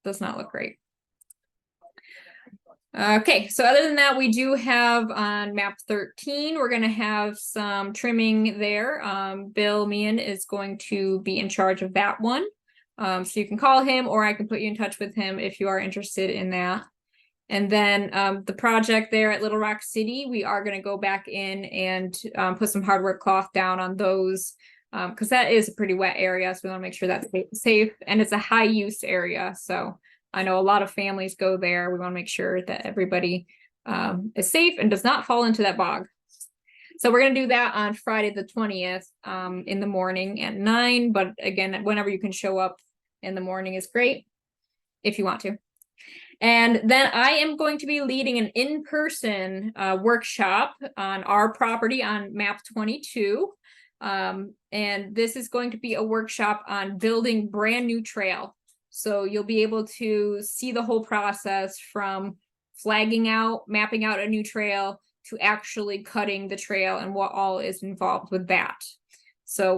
does not look great. Okay, so other than that, we do have on map 13, we're going to have some trimming there. Bill Meehan is going to be in charge of that one. So you can call him, or I can put you in touch with him if you are interested in that. And then the project there at Little Rock City, we are going to go back in and put some hardware cloth down on those, because that is a pretty wet area. So we want to make sure that's safe, and it's a high use area. So I know a lot of families go there. We want to make sure that everybody is safe and does not fall into that bog. So we're going to do that on Friday the 20th in the morning at 9. But again, whenever you can show up in the morning is great if you want to. And then I am going to be leading an in-person workshop on our property on map 22. And this is going to be a workshop on building brand new trail. So you'll be able to see the whole process from flagging out, mapping out a new trail, to actually cutting the trail and what all is involved with that. So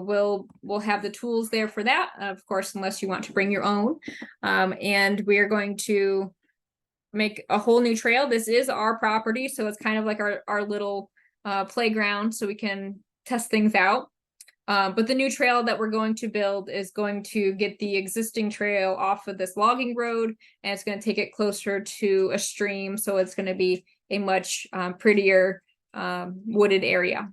we'll have the tools there for that, of course, unless you want to bring your own. And we are going to make a whole new trail. This is our property, so it's kind of like our little playground, so we can test things out. But the new trail that we're going to build is going to get the existing trail off of this logging road, and it's going to take it closer to a stream. So it's going to be a much prettier wooded area.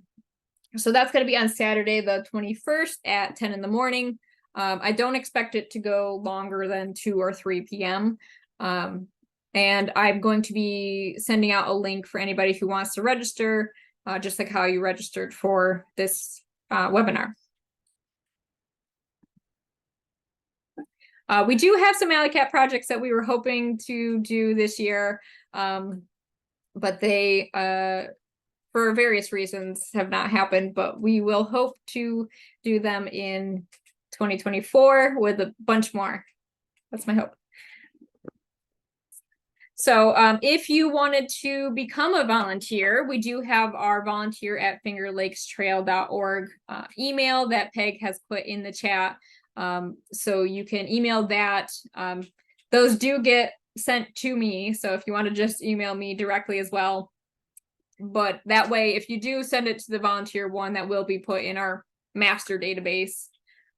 So that's going to be on Saturday, the 21st at 10 in the morning. I don't expect it to go longer than 2 or 3 p.m. And I'm going to be sending out a link for anybody who wants to register, just like how you registered for this webinar. We do have some Alley Cat projects that we were hoping to do this year, but they, for various reasons, have not happened, but we will hope to do them in 2024 with a bunch more. That's my hope. So if you wanted to become a volunteer, we do have our volunteer@fingerlakestrail.org email that Peg has put in the chat. So you can email that. Those do get sent to me. So if you want to just email me directly as well. But that way, if you do send it to the volunteer one, that will be put in our master database.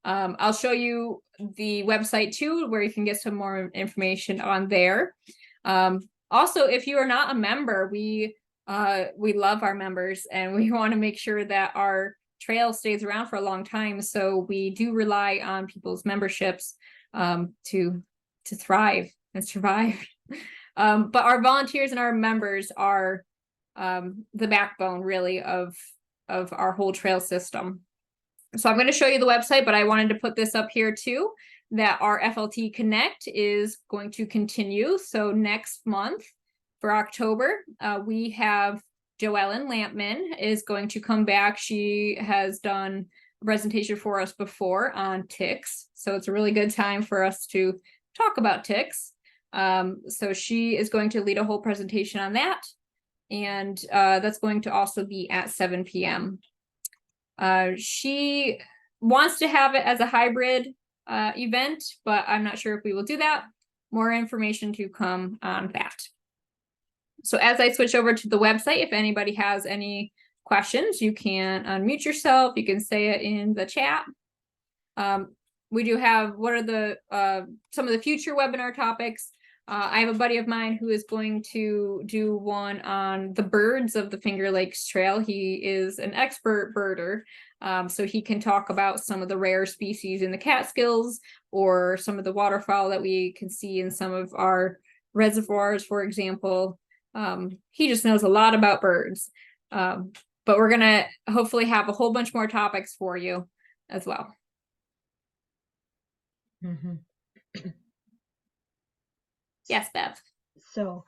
I'll show you the website too, where you can get some more information on there. Also, if you are not a member, we love our members, and we want to make sure that our trail stays around for a long time. So we do rely on people's memberships to thrive and survive. But our volunteers and our members are the backbone, really, of our whole trail system. So I'm going to show you the website, but I wanted to put this up here too, that our FLT Connect is going to continue. So next month for October, we have Joellen Lampman is going to come back. She has done a presentation for us before on ticks. So it's a really good time for us to talk about ticks. So she is going to lead a whole presentation on that. And that's going to also be at 7 p.m. She wants to have it as a hybrid event, but I'm not sure if we will do that. More information to come on that. So as I switch over to the website, if anybody has any questions, you can unmute yourself. You can say it in the chat. We do have, what are the some of the future webinar topics? I have a buddy of mine who is going to do one on the birds of the Finger Lakes Trail. He is an expert birder, so he can talk about some of the rare species in the Catskills, or some of the waterfowl that we can see in some of our reservoirs, for example. He just knows a lot about birds, but we're going to hopefully have a whole bunch more topics for you as well. Mm-hmm. Yes, Bev. So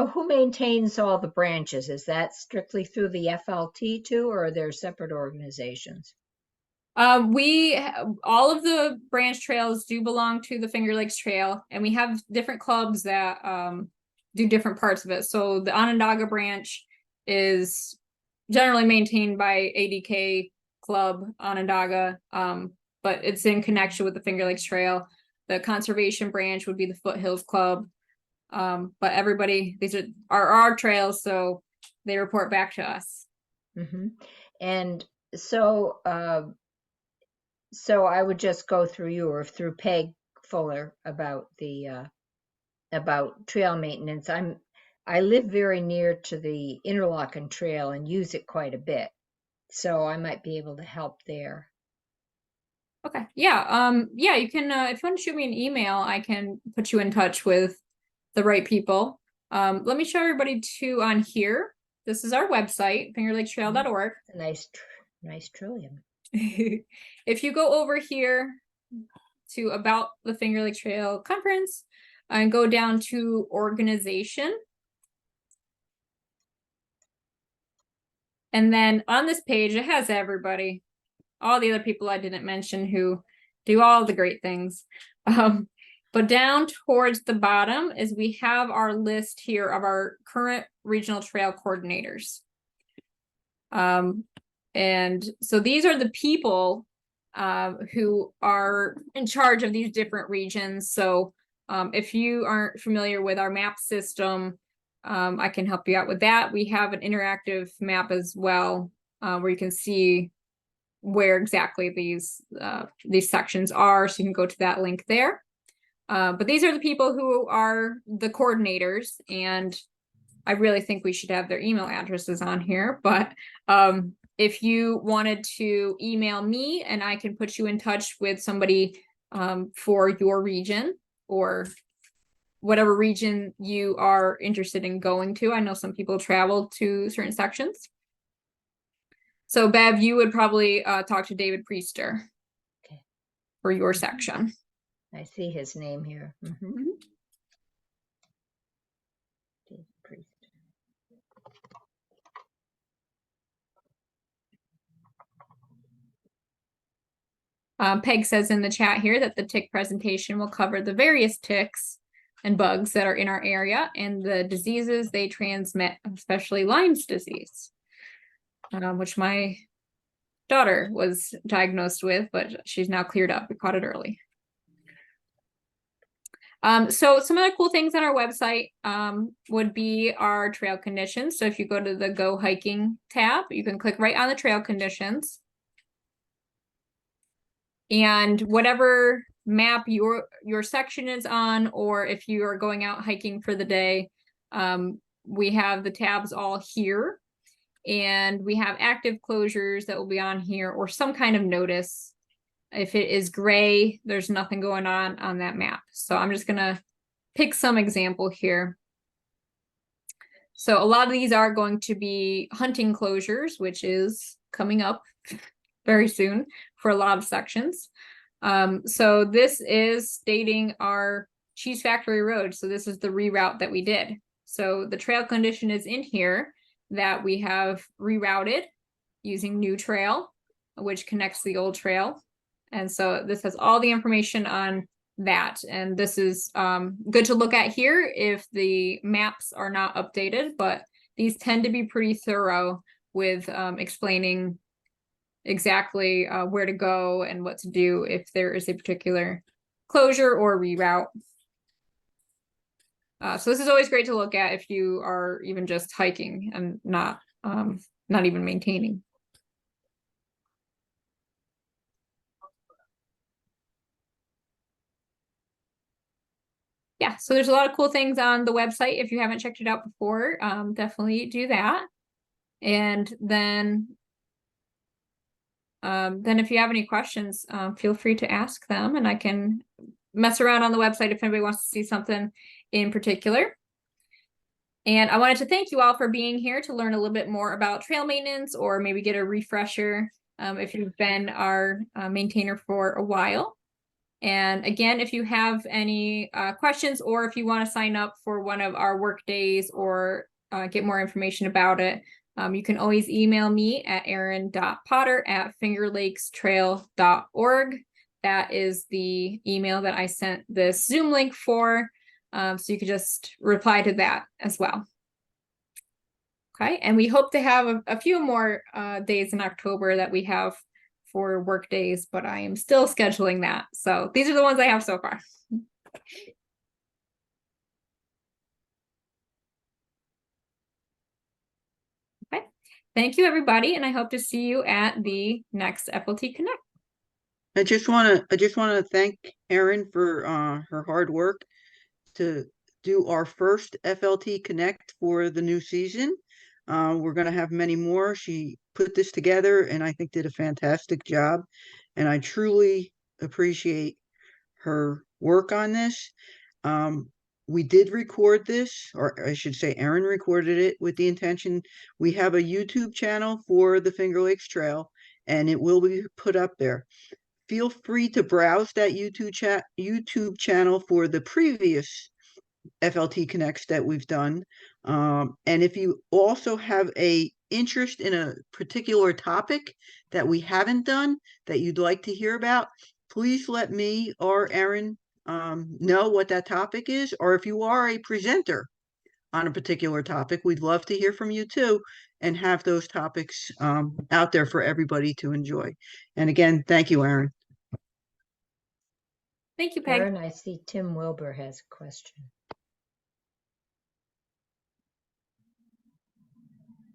who maintains all the branches? Is that strictly through the FLT too, or are there separate organizations? All of the branch trails do belong to the Finger Lakes Trail, and we have different clubs that do different parts of it. So the Onondaga branch is generally maintained by ADK Club Onondaga, but it's in connection with the Finger Lakes Trail. The conservation branch would be the Foothills Club. But everybody, these are our trails, so they report back to us. Mm-hmm. And so I would just go through you or through Peg Fuller about the about trail maintenance. I live very near to the Interlochen Trail and use it quite a bit, so I might be able to help there. Okay. Yeah. Yeah, you can, if you want to shoot me an email, I can put you in touch with the right people. Let me show everybody too on here. This is our website, fingerlakestrail.org. Nice trillium. If you go over here to about the Finger Lake Trail Conference and go down to organization. And then on this page, it has everybody, all the other people I didn't mention who do all the great things. But down towards the bottom is we have our list here of our current regional trail coordinators. And so these are the people who are in charge of these different regions. So If you aren't familiar with our map system, I can help you out with that. We have an interactive map as well, where you can see where exactly these sections are. So you can go to that link there. But these are the people who are the coordinators, and I really think we should have their email addresses on here. But if you wanted to email me, and I can put you in touch with somebody for your region or whatever region you are interested in going to. I know some people travel to certain sections. So Bev, you would probably talk to David Priester for your section. I see his name here. David Priester. Peg says in the chat here that the tick presentation will cover the various ticks and bugs that are in our area and the diseases they transmit, especially Lyme's disease, which my daughter was diagnosed with, but she's now cleared up. We caught it early. So some other cool things on our website would be our trail conditions. So if you go to the Go Hiking tab, you can click right on the trail conditions. And whatever map your section is on, or if you are going out hiking for the day, we have the tabs all here. And we have active closures that will be on here, or some kind of notice. If it is gray, there's nothing going on that map. So I'm just gonna pick some example here. So a lot of these are going to be hunting closures, which is coming up very soon for a lot of sections. So this is stating our Cheese Factory Road. So this is the reroute that we did. So the trail condition is in here that we have rerouted using new trail, which connects the old trail. And so this has all the information on that. And this is good to look at here if the maps are not updated, but these tend to be pretty thorough with explaining exactly where to go and what to do if there is a particular closure or reroute. So this is always great to look at if you are even just hiking and not even maintaining. Yeah, so there's a lot of cool things on the website. If you haven't checked it out before, definitely do that. And then if you have any questions, feel free to ask them, and I can mess around on the website if anybody wants to see something in particular. And I wanted to thank you all for being here to learn a little bit more about trail maintenance, or maybe get a refresher if you've been our maintainer for a while. And again, if you have any questions, or if you want to sign up for one of our work days or get more information about it, you can always email me at erin.potter@fingerlakestrail.org. That is the email that I sent this Zoom link for. So you could just reply to that as well. Okay, and we hope to have a few more days in October that we have for work days, but I am still scheduling that. So these are the ones I have so far. Okay, thank you everybody, and I hope to see you at the next FLT Connect. I just want to thank Erin for her hard work to do our first FLT Connect for the new season. We're going to have many more. She put this together and I think did a fantastic job. And I truly appreciate her work on this. We did record this, or I should say Erin recorded it with the intention. We have a YouTube channel for the Finger Lakes Trail, and it will be put up there. Feel free to browse that YouTube channel for the previous FLT Connects that we've done. And if you also have a interest in a particular topic that we haven't done that you'd like to hear about, please let me or Erin know what that topic is. Or if you are a presenter on a particular topic, we'd love to hear from you too, and have those topics out there for everybody to enjoy. And again, thank you, Erin. Thank you, Peg. Erin, I see Tim Wilbur has a question.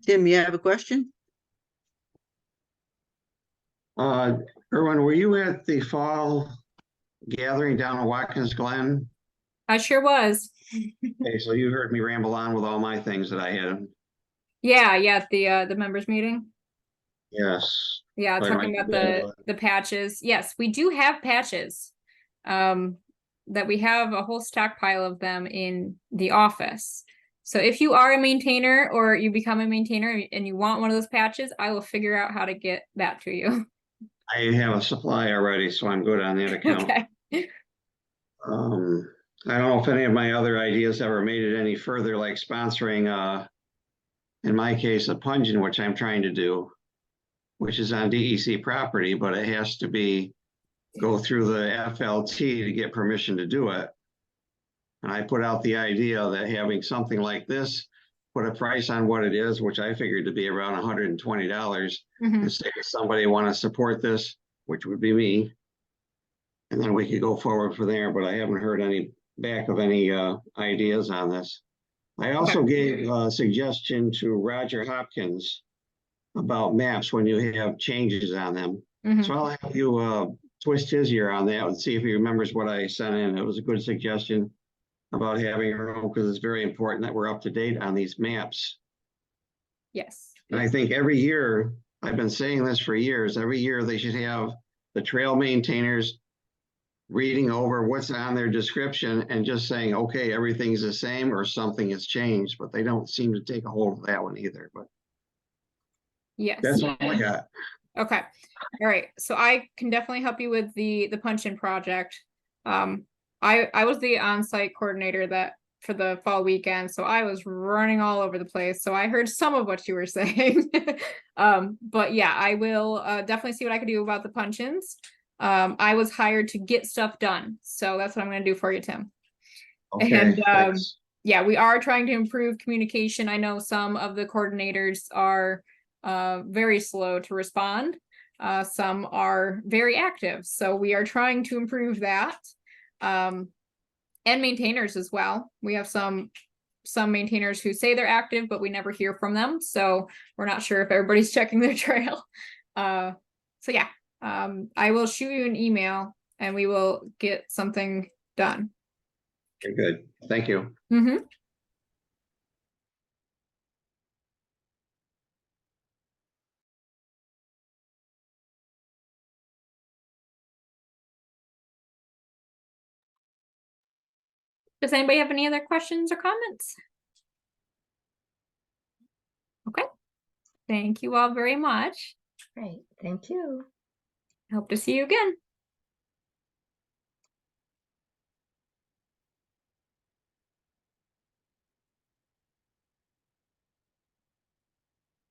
Tim, you have a question? Erwin, were you at the fall gathering down in Watkins Glen? I sure was. Okay, so you heard me ramble on with all my things that I had. Yeah, at the members meeting. Yes. Yeah, Sorry, talking Mike, about you had, the patches. Yes, we do have patches. That we have a whole stockpile of them in the office. So if you are a maintainer or you become a maintainer and you want one of those patches, I will figure out how to get that to you. I have a supply already, so I'm good on that account. Okay. I don't know if any of my other ideas ever made it any further, like sponsoring, in my case, a pungent, which I'm trying to do, which is on DEC property, but it has to go through the FLT to get permission to do it. And I put out the idea that having something like this, put a price on what it is, which I figured to be around $120, Mhm. and say if somebody want to support this, which would be me, and then we could go forward from there. But I haven't heard any back of any ideas on this. I also gave a suggestion to Roger Hopkins about maps when you have changes on them. Mhm. So I'll have you twist his ear on that and see if he remembers what I sent in. It was a good suggestion about having her own, because it's very important that we're up to date on these maps. Yes. And I think every year, I've been saying this for years, every year they should have the trail maintainers reading over what's on their description and just saying, okay, everything's the same or something has changed, but they don't seem to take a hold of that one either. But Yes. that's all I got. Okay. All right. So I can definitely help you with the punch-in project. I was the on-site coordinator that for the fall weekend, so I was running all over the place. So I heard some of what you were saying. But yeah, I will definitely see what I can do about the punch-ins. I was hired to get stuff done, so that's what I'm going to do for you, Tim. Okay, And thanks. yeah, we are trying to improve communication. I know some of the coordinators are very slow to respond. Some are very active, so we are trying to improve that. And maintainers as well. We have some maintainers who say they're active, but we never hear from them, so we're not sure if everybody's checking their trail. So yeah, I will shoot you an email and we will get something done. Very good. Thank you. Mm-hmm. Does anybody have any other questions or comments? Okay. Thank you all very much. Great, thank you. Hope to see you again.